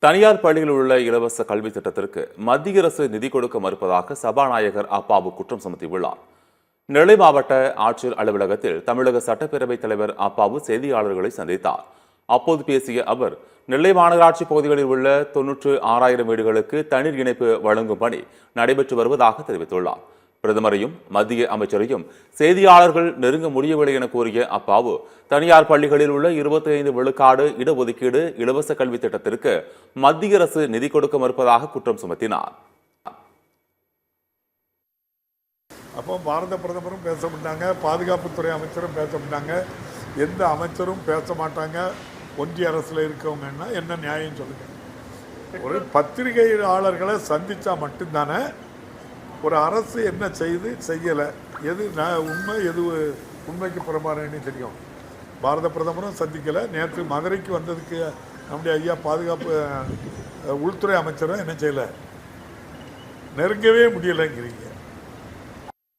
தனியார் பள்ளியில் உள்ள இலவச கல்வி திட்டத்திற்கு மத்திய அரசு நிதி கொடுக்க மறுப்பதாக சபாநாயகர் அப்பாவு குற்றம் சுமத்தியுள்ளார். நெல்லை மாவட்ட ஆட்சியர் அலுவலகத்தில் தமிழக சட்டப்பேரவைத் தலைவர் அப்பாவு செய்தியாளர்களை சந்தித்தார். அப்போது பேசிய அவர், நெல்லை மாநகராட்சி பகுதிகளில் உள்ள 96,000 வீடுகளுக்கு தண்ணீர் இணைப்பு வழங்கும் பணி நடைபெற்று வருவதாக தெரிவித்துள்ளார். பிரதமரையும் மத்திய அமைச்சரையும் செய்தியாளர்கள் நெருங்க முடியவில்லை என கூறிய அப்பாவு, தனியார் பள்ளிகளில் உள்ள 25 விழுக்காடு இடஒதுக்கீடு இலவச கல்வி திட்டத்திற்கு மத்திய அரசு நிதி கொடுக்க மறுப்பதாக குற்றம் சுமத்தினார். அப்போ பாரத பிரதமரும் பேச மாட்டாங்க, பாதுகாப்புத்துறை அமைச்சரும் பேச மாட்டாங்க, எந்த அமைச்சரும் பேச மாட்டாங்க. ஒன்றிய அரசுல இருக்கவங்கன்னா என்ன நியாயம் சொல்லுங்க? ஒரு பத்திரிகையாளர்களை சந்திச்சா மட்டும்தானே ஒரு அரசு என்ன செய்யலை, எது உண்மை எது உண்மைக்கு புறம்பானு தெரியும். பாரத பிரதமரும் சந்திக்கலை. நேற்று மதுரைக்கு வந்ததுக்கு நம்முடைய ஐயா பாதுகாப்பு உள்துறை அமைச்சரும் என்ன செய்யலை, நெருங்கவே முடியலைங்கிறீங்க.